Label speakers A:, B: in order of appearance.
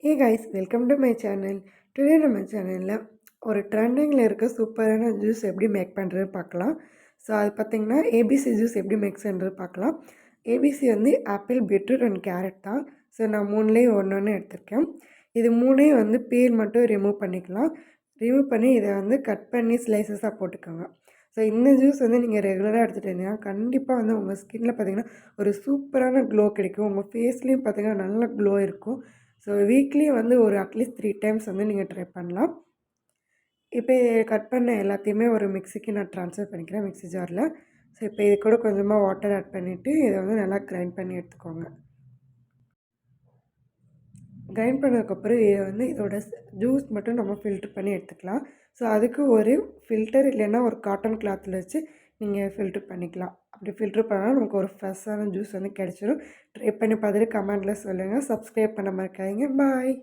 A: Hey guys, welcome to my channel. Today நம்ம சேனலில் ஒரு ட்ரெண்டிங்கில் இருக்க சூப்பரான ஜூஸ் எப்படி மேக் பண்ணுறது பார்க்கலாம். ஸோ அது பார்த்திங்கன்னா ஏபிசி ஜூஸ் எப்படி மேக் பண்ணுறது பார்க்கலாம். ஏபிசி வந்து ஆப்பிள், பீட்ரூட் அண்ட் கேரட் தான். ஸோ நான் மூணுலேயும் ஒன்று ஒன்று எடுத்திருக்கேன். இது மூணையும் வந்து பீல் மட்டும் ரிமூவ் பண்ணிக்கலாம். ரிமூவ் பண்ணி இதை வந்து கட் பண்ணி ஸ்லைசஸாக போட்டுக்கோங்க. ஸோ இந்த ஜூஸ் வந்து நீங்கள் ரெகுலராக எடுத்துகிட்டு இருந்தீங்கன்னா கண்டிப்பாக வந்து உங்கள் ஸ்கின்னில் பார்த்திங்கன்னா ஒரு சூப்பரான க்ளோ கிடைக்கும். உங்கள் ஃபேஸ்லேயும் பார்த்திங்கன்னா நல்ல க்ளோ இருக்கும். ஸோ வீக்லி வந்து ஒரு அட்லீஸ்ட் 3 டைம்ஸ் வந்து நீங்கள் ட்ரை பண்ணலாம். இப்போ கட் பண்ண எல்லாத்தையுமே ஒரு மிக்ஸிக்கு நான் ட்ரான்ஸ்ஃபர் பண்ணிக்கிறேன், மிக்ஸி ஜாரில். ஸோ இப்போ இது கூட கொஞ்சமாக வாட்டர் ஆட் பண்ணிவிட்டு இதை வந்து நல்லா கிரைண்ட் பண்ணி எடுத்துக்கோங்க. கிரைண்ட் பண்ணதுக்கப்புறம் இதை வந்து இதோட ஜூஸ் மட்டும் நம்ம ஃபில்ட்ரு பண்ணி எடுத்துக்கலாம். ஸோ அதுக்கு ஒரு ஃபில்டர் இல்லைன்னா ஒரு காட்டன் கிளாத்தில் வச்சு நீங்கள் ஃபில்ட்ரு பண்ணிக்கலாம். அப்படி ஃபில்ட்ரு பண்ணால் நமக்கு ஒரு ஃப்ரெஷ்ஷான ஜூஸ் வந்து கிடச்சிரும். ட்ரை பண்ணி பார்த்துட்டு கமெண்டில் சொல்லுங்கள். சப்ஸ்கிரைப் பண்ண மறக்காதீங்க. பாய்.